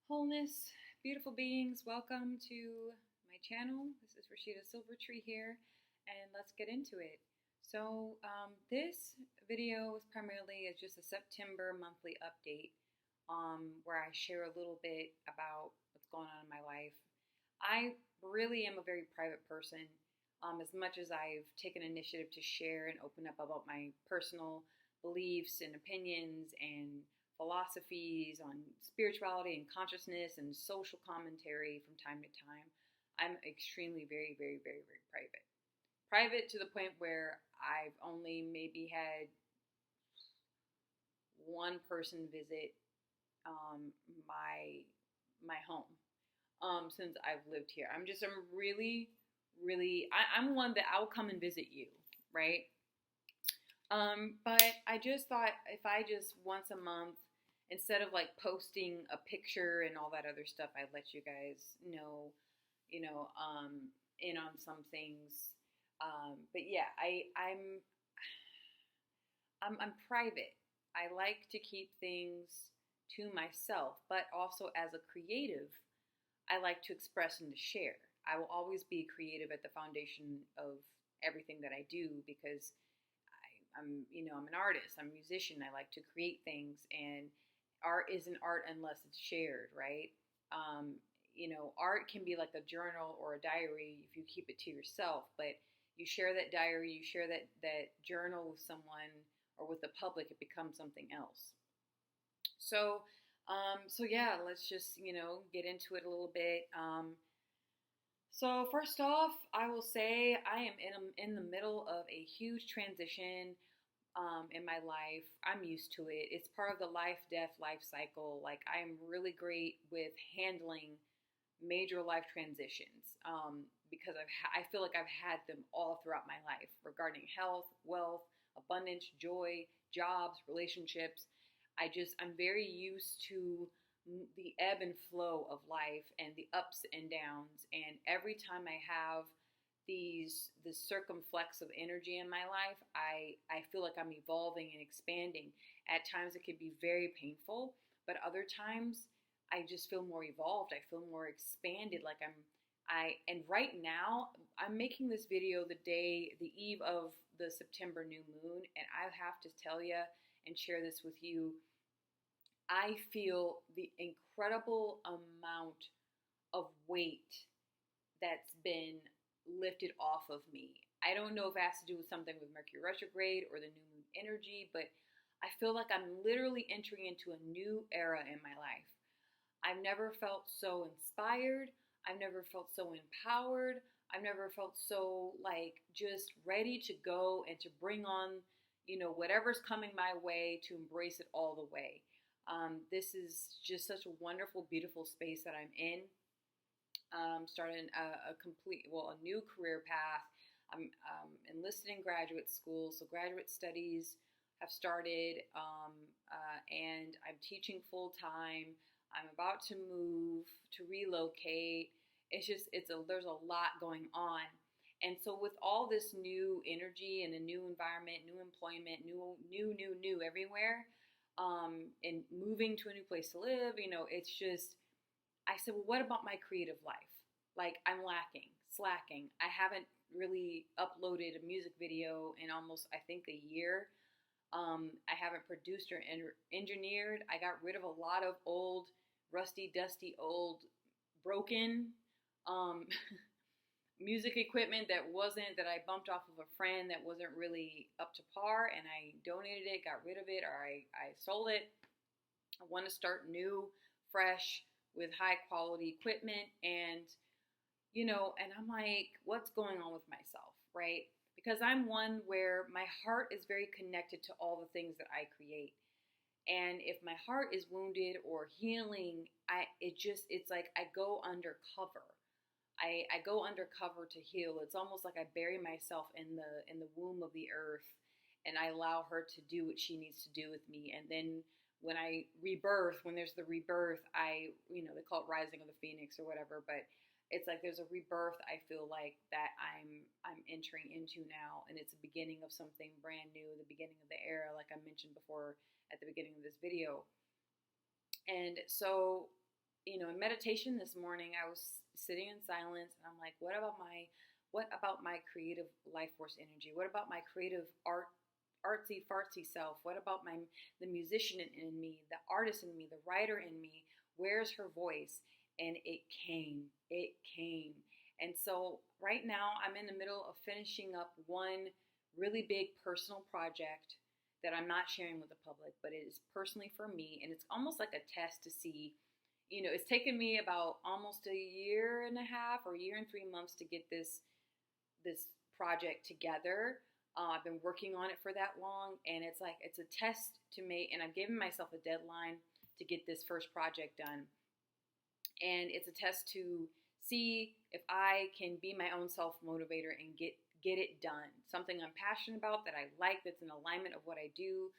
Wholeness, beautiful beings, welcome to my channel. This is Rashida Silvertree here, and let's get into it. This video is primarily just a September monthly update where I share a little bit about what's going on in my life. I really am a very private person. As much as I've taken initiative to share and open up about my personal beliefs and opinions and philosophies on spirituality and consciousness and social commentary from time to time, I'm extremely very, very, very, very private. Private to the point where I've only maybe had one person visit my home since I've lived here. I'm one that I'll come and visit you, right? But I just thought if I just once a month, instead of like posting a picture and all that other stuff, I'd let you guys know, in on some things. But yeah, I'm private. I like to keep things to myself, but also as a creative, I like to express and to share. I will always be creative at the foundation of everything that I do because I'm an artist. I'm a musician. I like to create things, and art isn't art unless it's shared, right? Art can be like a journal or a diary if you keep it to yourself, but you share that diary, you share that journal with someone or with the public, it becomes something else. So yeah, let's just get into it a little bit. So first off, I will say I am in the middle of a huge transition in my life. I'm used to it. It's part of the life-death life cycle. Like, I'm really great with handling major life transitions because I feel like I've had them all throughout my life regarding health, wealth, abundance, joy, jobs, relationships. I'm very used to the ebb and flow of life and the ups and downs. And every time I have this circumflex of energy in my life, I feel like I'm evolving and expanding. At times it can be very painful, but other times I just feel more evolved. I feel more expanded. And right now I'm making this video the eve of the September new moon, and I have to tell you and share this with you. I feel the incredible amount of weight that's been lifted off of me. I don't know if it has to do with something with Mercury retrograde or the new moon energy, but I feel like I'm literally entering into a new era in my life. I've never felt so inspired. I've never felt so empowered. I've never felt so just ready to go and to bring on, whatever's coming my way, to embrace it all the way. This is just such a wonderful, beautiful space that I'm in. Starting a new career path. I'm enlisted in graduate school, so graduate studies have started, and I'm teaching full time. I'm about to move, to relocate. There's a lot going on. And so with all this new energy and a new environment, new employment, new everywhere, and moving to a new place to live, I said, well, what about my creative life? Like, I'm slacking. I haven't really uploaded a music video in almost, I think, a year. I haven't produced or engineered. I got rid of a lot of old, rusty, dusty, old, broken music equipment that I bumped off of a friend that wasn't really up to par, and I donated it, got rid of it, or I sold it. I want to start new, fresh, with high quality equipment, and I'm like, what's going on with myself, right? Because I'm one where my heart is very connected to all the things that I create. And if my heart is wounded or healing, it's like I go undercover. I go undercover to heal. It's almost like I bury myself in the womb of the earth, and I allow her to do what she needs to do with me. And then when there's the rebirth, they call it rising of the phoenix or whatever, but it's like there's a rebirth. I feel like that I'm entering into now, and it's the beginning of something brand new, the beginning of the era, like I mentioned before at the beginning of this video. And so in meditation this morning, I was sitting in silence, and I'm like, what about my creative life force energy? What about my creative artsy fartsy self? What about the musician in me, the artist in me, the writer in me? Where's her voice? And it came. It came. And so right now I'm in the middle of finishing up one really big personal project that I'm not sharing with the public, but it is personally for me. And it's almost like a test to see, it's taken me about almost a year and a half or a year and 3 months to get this project together. I've been working on it for that long, and it's a test to make, and I've given myself a deadline to get this first project done. And it's a test to see if I can be my own self-motivator and get it done. Something I'm passionate about, that I like, that's in alignment of what I do,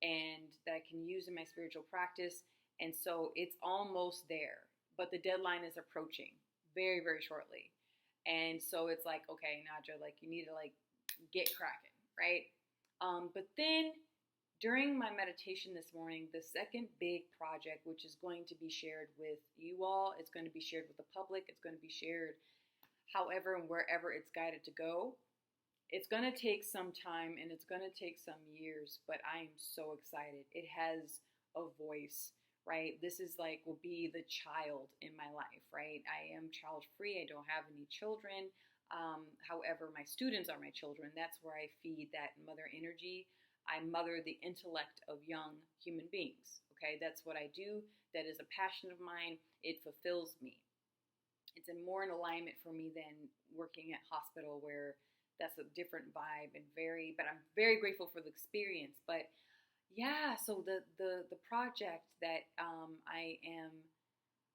and that I can use in my spiritual practice. And so it's almost there, but the deadline is approaching very, very shortly. And so it's like, okay, Nadja, you need to get cracking, right? But then during my meditation this morning, the second big project, which is going to be shared with you all, it's going to be shared with the public, it's going to be shared however and wherever it's guided to go. It's going to take some time and it's going to take some years, but I am so excited. It has a voice, right? This is will be the child in my life, right? I am child free. I don't have any children. However, my students are my children. That's where I feed that mother energy. I mother the intellect of young human beings. Okay, that's what I do. That is a passion of mine. It fulfills me. It's more in alignment for me than working at hospital, where that's a different vibe but I'm very grateful for the experience. But yeah, so the project that I am,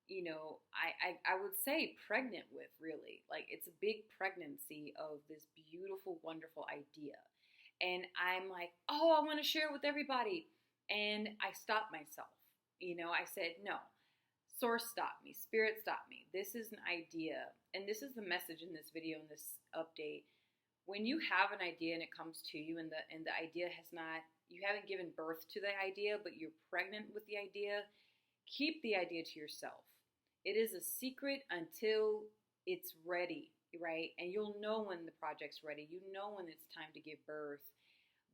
I would say pregnant with, really. It's a big pregnancy of this beautiful, wonderful idea. And I'm like, oh, I want to share it with everybody. And I stopped myself. I said, no, source stopped me, spirit stopped me. This is an idea. And this is the message in this video, in this update. When you have an idea and it comes to you, and the idea you haven't given birth to the idea, but you're pregnant with the idea, keep the idea to yourself. It is a secret until it's ready, right? And you'll know when the project's ready. You know when it's time to give birth.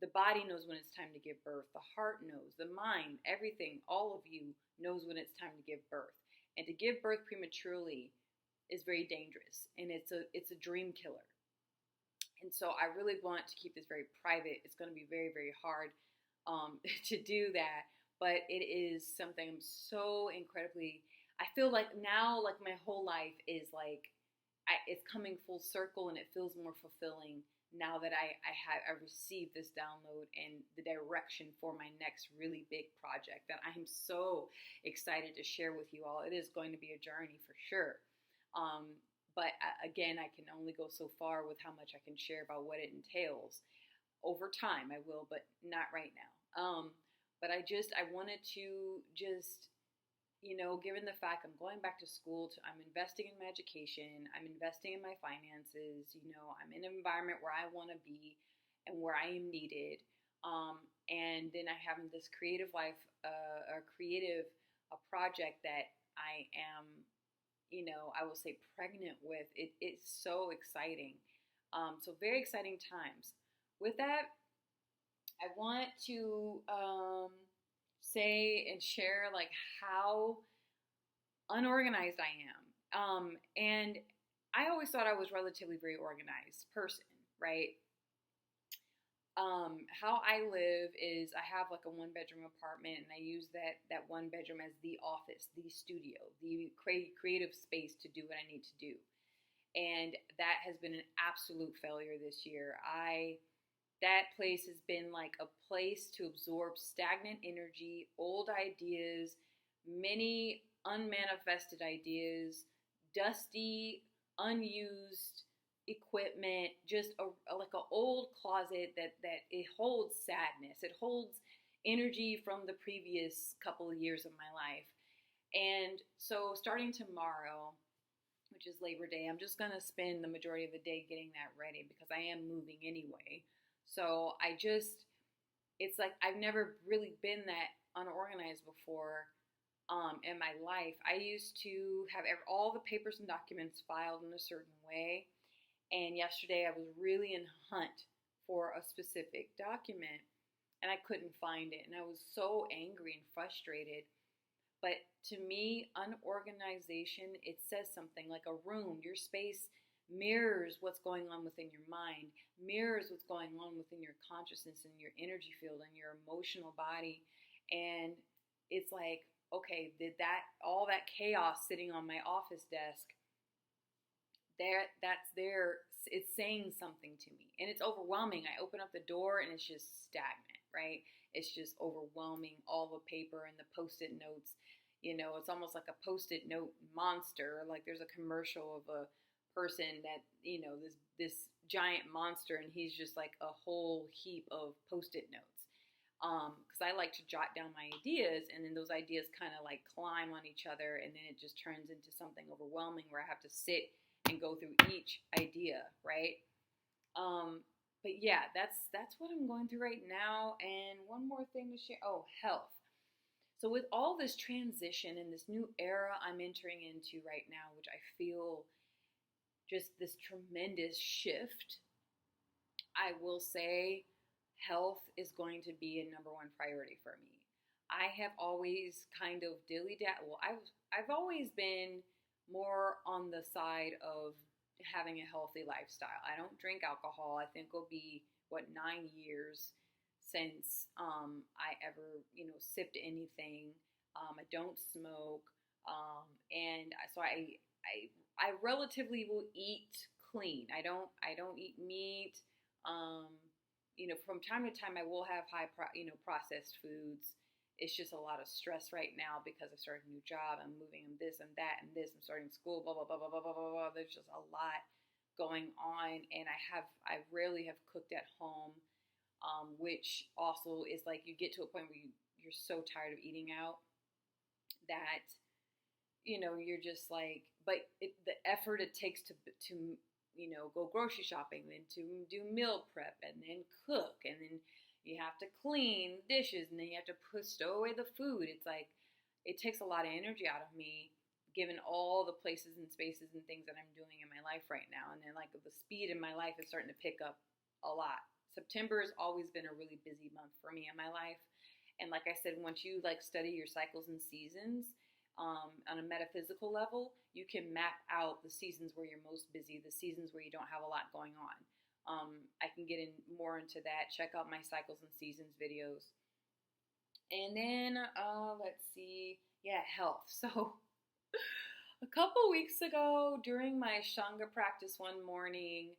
The body knows when it's time to give birth. The heart knows. The mind, everything, all of you knows when it's time to give birth. And to give birth prematurely is very dangerous, and it's a dream killer. And so I really want to keep this very private. It's going to be very, very hard to do that, but it is something I'm so incredibly, I feel like now, my whole life is it's coming full circle, and it feels more fulfilling now that I received this download and the direction for my next really big project that I am so excited to share with you all. It is going to be a journey for sure. But again, I can only go so far with how much I can share about what it entails. Over time, I will, but not right now. But I wanted to just, given the fact I'm going back to school, I'm investing in my education, I'm investing in my finances, I'm in an environment where I want to be and where I am needed. And then I have this creative life, a project that I am, I will say pregnant with. It's so exciting. So very exciting times. With that, I want to say and share how unorganized I am. And I always thought I was relatively very organized person, right? How I live is I have a 1-bedroom apartment, and I use that 1 bedroom as the office, the studio, the creative space to do what I need to do. And that has been an absolute failure this year. That place has been a place to absorb stagnant energy, old ideas, many unmanifested ideas, dusty, unused equipment, just an old closet that it holds sadness. It holds energy from the previous couple of years of my life. And so starting tomorrow, which is Labor Day, I'm just going to spend the majority of the day getting that ready because I am moving anyway. So it's I've never really been that unorganized before. in my life. I used to have all the papers and documents filed in a certain way. And yesterday I was really in hunt for a specific document and I couldn't find it. And I was so angry and frustrated. But to me, unorganization, it says something like a room. Your space mirrors what's going on within your mind, mirrors what's going on within your consciousness and your energy field and your emotional body. And it's like, okay, did that, all that chaos sitting on my office desk, that's there, it's saying something to me. And it's overwhelming. I open up the door and it's just stagnant, right? It's just overwhelming, all the paper and the post-it notes. You know, it's almost like a post-it note monster. Like there's a commercial of a person that, you know, this giant monster, and he's just like a whole heap of post-it notes. Because I like to jot down my ideas, and then those ideas kind of like climb on each other, and then it just turns into something overwhelming where I have to sit and go through each idea, right? But yeah, that's what I'm going through right now. And one more thing to share. Oh, health. So with all this transition and this new era I'm entering into right now, which I feel just this tremendous shift, I will say health is going to be a number one priority for me. I have always kind of well, I've always been more on the side of having a healthy lifestyle. I don't drink alcohol. I think it'll be 9 years since I ever, sipped anything. I don't smoke, and so I relatively will eat clean. I don't eat meat. From time to time I will have processed foods. It's just a lot of stress right now because I started a new job. I'm moving and this and that and this. I'm starting school, blah, blah, blah, blah, blah, blah, blah, blah. There's just a lot going on. And I rarely have cooked at home, which also is like you get to a point where you're so tired of eating out that, you're just like, but the effort it takes to go grocery shopping, then to do meal prep and then cook, and then you have to clean dishes, and then you have to stow away the food. It's like, it takes a lot of energy out of me, given all the places and spaces and things that I'm doing in my life right now. And then like the speed in my life is starting to pick up a lot. September has always been a really busy month for me in my life. And like I said, once you like study your cycles and seasons, on a metaphysical level, you can map out the seasons where you're most busy, the seasons where you don't have a lot going on. I can get more into that. Check out my cycles and seasons videos. And then, let's see. Yeah, health. So a couple weeks ago during my Ashtanga practice one morning,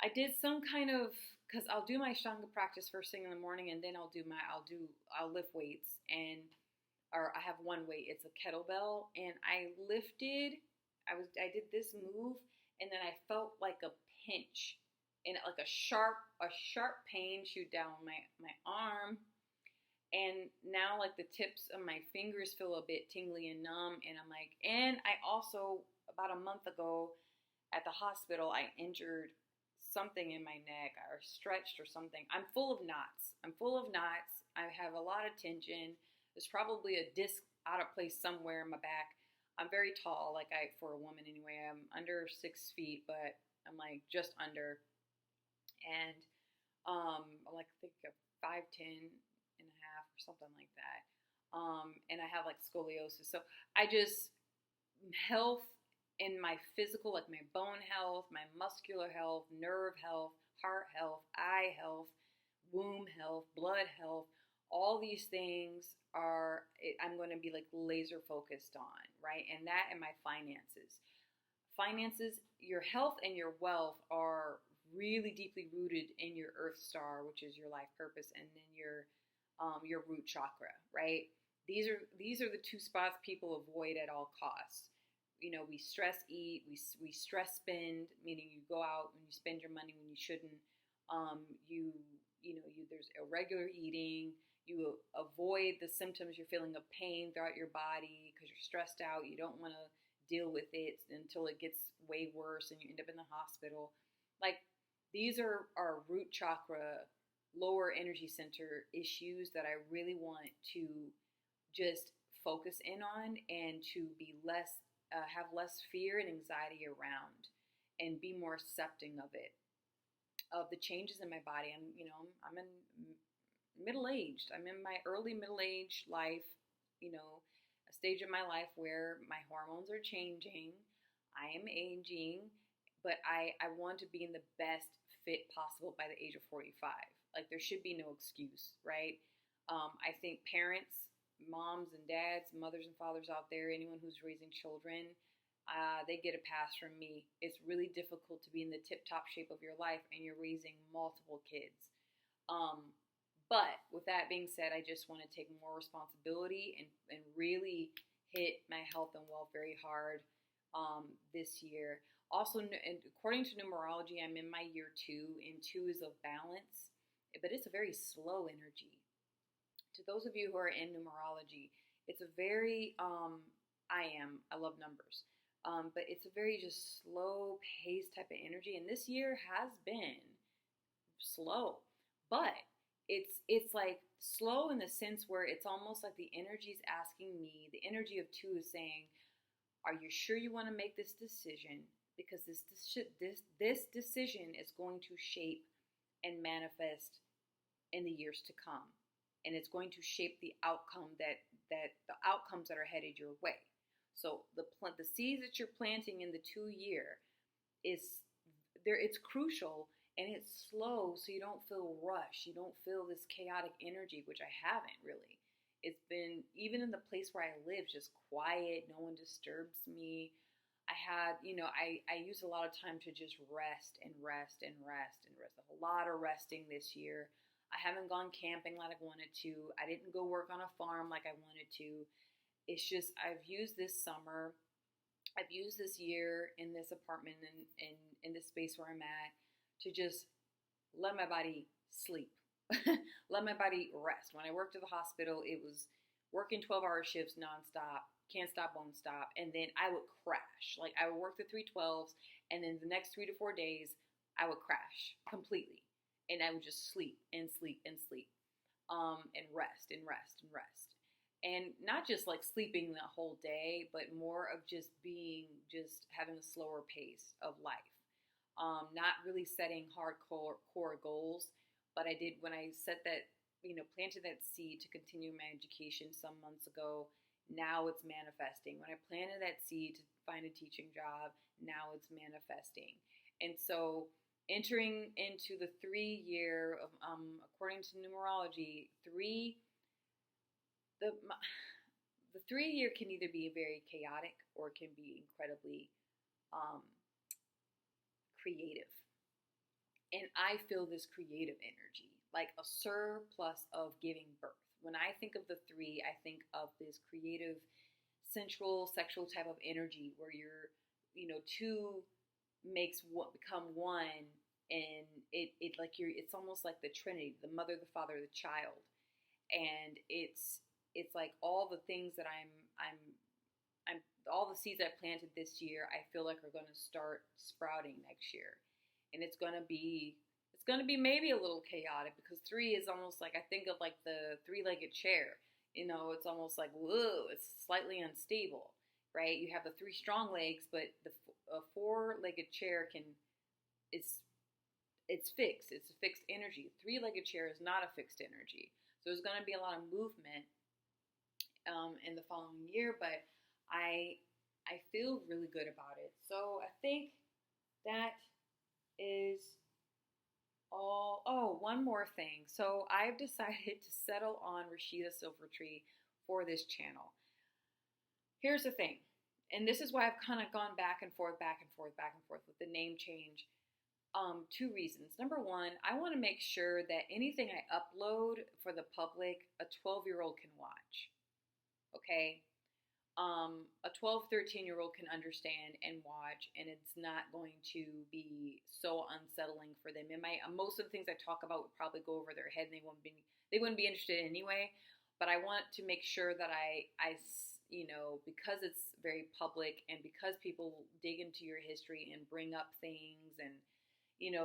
I did some kind of, because I'll do my Ashtanga practice first thing in the morning, and then I'll lift weights, or I have one weight. It's a kettlebell, and I did this move, and then I felt like a pinch, and like a sharp pain shoot down my arm, and now like the tips of my fingers feel a bit tingly and numb, and I'm like, and I also about a month ago at the hospital I injured something in my neck or stretched or something. I'm full of knots. I have a lot of tension. There's probably a disc out of place somewhere in my back. I'm very tall, for a woman anyway. I'm under 6 feet, but I'm like just under. And I'm like, I think 5'10" and a half or something like that. And I have like scoliosis. So health in my physical, like my bone health, my muscular health, nerve health, heart health, eye health, womb health, blood health, all these things I'm going to be like laser focused on, right? And that and my finances. Your health and your wealth are really deeply rooted in your earth star, which is your life purpose, and then your root chakra, right? These are the two spots people avoid at all costs. We stress eat, we stress spend, meaning you go out and you spend your money when you shouldn't. There's irregular eating. You avoid the symptoms you're feeling of pain throughout your body because you're stressed out. You don't want to deal with it until it gets way worse and you end up in the hospital. Like, these are our root chakra, lower energy center issues that I really want to just focus in on, and to be less, have less fear and anxiety around, and be more accepting of it, of the changes in my body. I'm in middle aged. I'm in my early middle aged life, a stage of my life where my hormones are changing. I am aging, but I want to be in the best fit possible by the age of 45. Like, there should be no excuse, right? I think parents, moms and dads, mothers and fathers out there, anyone who's raising children, they get a pass from me. It's really difficult to be in the tip-top shape of your life and you're raising multiple kids. But with that being said, I just want to take more responsibility and really hit my health and wealth very hard this year. Also, and according to numerology, I'm in my year 2, and 2 is of balance, but it's a very slow energy. To those of you who are in numerology, it's a very, I love numbers, but it's a very just slow pace type of energy, and this year has been slow, but it's like slow in the sense where it's almost like the energy is asking me, the energy of 2 is saying, are you sure you want to make this decision? Because this decision is going to shape and manifest in the years to come, and it's going to shape the outcome that the outcomes that are headed your way. So the seeds that you're planting in the 2 year is there. It's crucial. And it's slow, so you don't feel rushed. You don't feel this chaotic energy, which I haven't really. It's been, even in the place where I live, just quiet. No one disturbs me. I had, I used a lot of time to just rest and rest and rest and rest. A lot of resting this year. I haven't gone camping like I wanted to. I didn't go work on a farm like I wanted to. It's just, I've used this summer, I've used this year in this apartment and in this space where I'm at, to just let my body sleep, let my body rest. When I worked at the hospital, it was working 12-hour shifts nonstop, can't stop, won't stop, and then I would crash. Like, I would work the 312s, and then the next 3 to 4 days, I would crash completely, and I would just sleep and sleep and sleep, and rest and rest and rest. And not just like sleeping the whole day, but more of just having a slower pace of life. Not really setting hardcore core goals, but I did when I set that, planted that seed to continue my education some months ago. Now it's manifesting. When I planted that seed to find a teaching job, now it's manifesting. And so, entering into the 3 year of, according to numerology, the 3 year can either be very chaotic or it can be incredibly creative. And I feel this creative energy, like a surplus of giving birth. When I think of the 3, I think of this creative, sensual, sexual type of energy where you're, 2 become 1, and it's almost like the Trinity, the mother, the father, the child. And it's like all the things that I'm all the seeds I planted this year, I feel like are going to start sprouting next year. And it's going to be maybe a little chaotic, because 3 is almost like, I think of like the 3-legged chair. It's almost like, whoa, it's slightly unstable, right? You have the 3 strong legs, but a 4-legged chair it's fixed. It's a fixed energy. 3-legged chair is not a fixed energy. So there's going to be a lot of movement in the following year, but I feel really good about it. So I think that is all. Oh, one more thing. So I've decided to settle on Rashida Silvertree for this channel. Here's the thing, and this is why I've kind of gone back and forth with the name change. 2 reasons. Number 1, I want to make sure that anything I upload for the public, a 12-year-old can watch. Okay? A 12, 13-year-old can understand and watch, and it's not going to be so unsettling for them. Most of the things I talk about would probably go over their head, and they wouldn't be interested anyway. But I want to make sure that I because it's very public, and because people dig into your history and bring up things and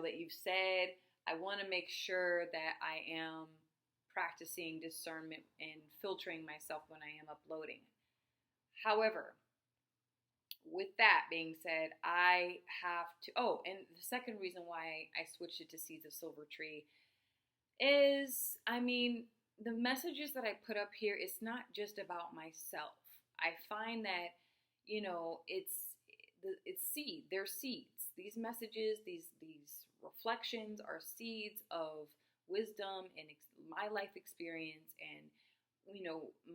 that you've said, I want to make sure that I am practicing discernment and filtering myself when I am uploading. However, with that being said, I have to. Oh, and the second reason why I switched it to Seeds of Silver Tree is, I mean, the messages that I put up here, it's not just about myself. I find that, it's seed. They're seeds. These messages, these reflections are seeds of wisdom and my life experience and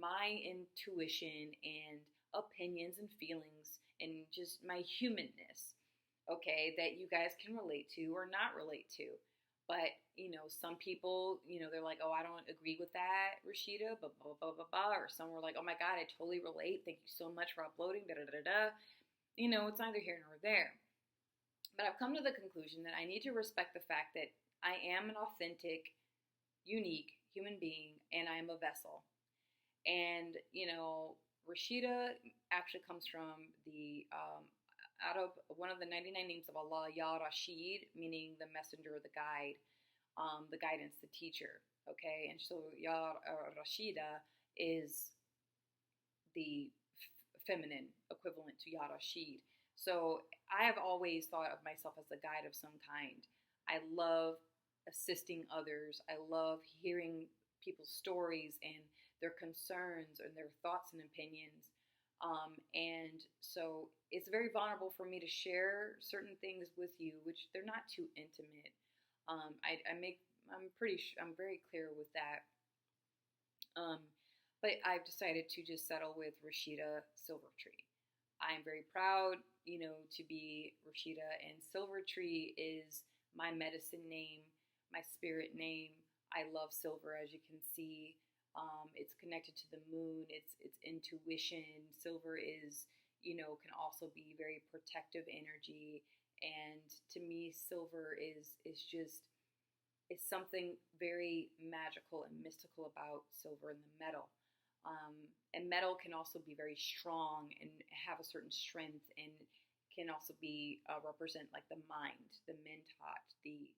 my intuition and opinions and feelings and just my humanness, okay, that you guys can relate to or not relate to. But, some people, they're like, oh, I don't agree with that, Rashida, blah, blah, blah, blah, blah. Or some were like, oh my God, I totally relate. Thank you so much for uploading, da, da, da, da. It's neither here nor there. But I've come to the conclusion that I need to respect the fact that I am an authentic, unique human being and I am a vessel. And, Rashida actually comes from out of one of the 99 names of Allah, Ya Rashid, meaning the messenger, the guide, the guidance, the teacher. Okay, and so Ya Rashida is the feminine equivalent to Ya Rashid. So I have always thought of myself as a guide of some kind. I love assisting others. I love hearing people's stories and their concerns and their thoughts and opinions. And so it's very vulnerable for me to share certain things with you, which they're not too intimate. I'm very clear with that. But I've decided to just settle with Rashida Silvertree. I'm very proud, to be Rashida, and Silvertree is my medicine name, my spirit name. I love silver, as you can see. It's connected to the moon. It's intuition. Silver is, can also be very protective energy. And to me, silver is just, it's something very magical and mystical about silver and the metal. And metal can also be very strong and have a certain strength, and can also be represent like the mind, the mentat, the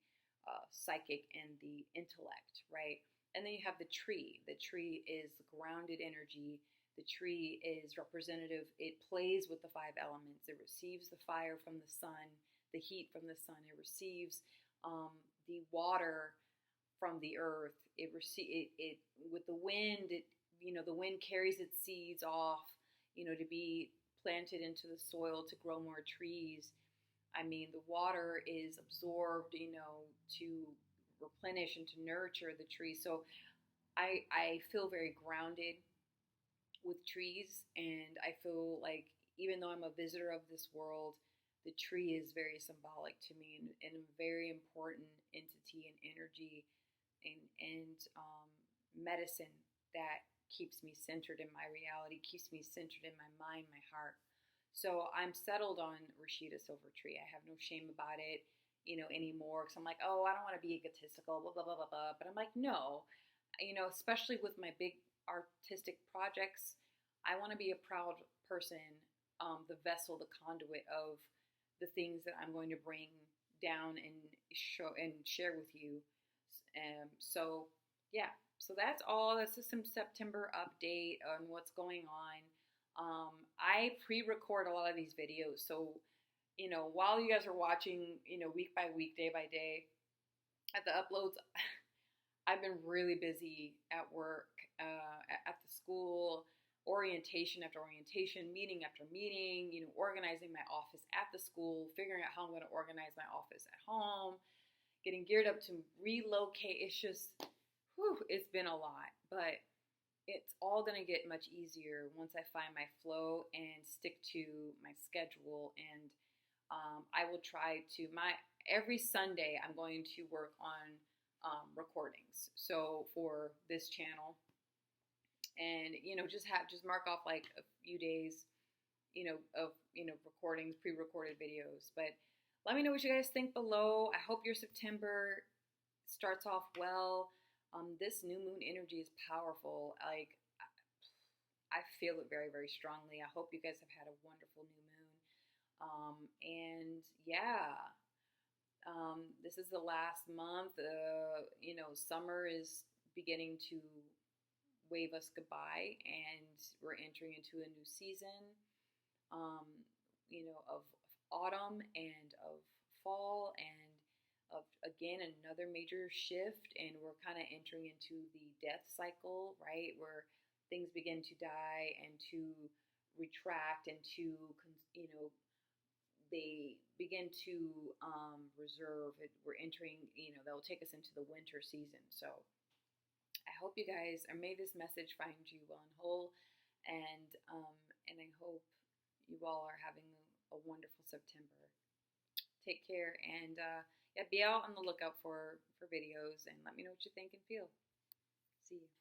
psychic, and the intellect, right? And then you have the tree. The tree is grounded energy. The tree is representative. It plays with the five elements. It receives the fire from the sun, the heat from the sun. It receives the water from the earth. It with the wind. The wind carries its seeds off, to be planted into the soil to grow more trees. I mean, the water is absorbed, to replenish and to nurture the tree. So I feel very grounded with trees, and I feel like even though I'm a visitor of this world, the tree is very symbolic to me and a very important entity and energy and medicine that keeps me centered in my reality, keeps me centered in my mind, my heart. So I'm settled on Rashida Silvertree. I have no shame about it, anymore. Because I'm like, oh, I don't want to be egotistical, blah, blah, blah, blah, blah. But I'm like, no, especially with my big artistic projects, I want to be a proud person, the vessel, the conduit of the things that I'm going to bring down and show and share with you. So yeah, so that's all. That's just some September update on what's going on. I pre-record a lot of these videos, so while you guys are watching, week by week, day by day, at the uploads, I've been really busy at work, at the school, orientation after orientation, meeting after meeting, organizing my office at the school, figuring out how I'm going to organize my office at home, getting geared up to relocate. It's just, it's been a lot, but it's all going to get much easier once I find my flow and stick to my schedule. And I will try to, every Sunday I'm going to work on recordings. So for this channel, and just mark off like a few days, of recordings, pre-recorded videos. But let me know what you guys think below. I hope your September starts off well. This new moon energy is powerful. Like, I feel it very, very strongly. I hope you guys have had a wonderful new moon. And yeah, this is the last month. Summer is beginning to wave us goodbye, and we're entering into a new season, um, of autumn and of fall and of again another major shift, and we're kind of entering into the death cycle, right? Where things begin to die and to retract and to, they begin to reserve. We're entering, they'll take us into the winter season. So I hope you guys, or may this message find you well and whole, and I hope you all are having a wonderful September. Take care, and yeah, be out on the lookout for videos, and let me know what you think and feel. See you.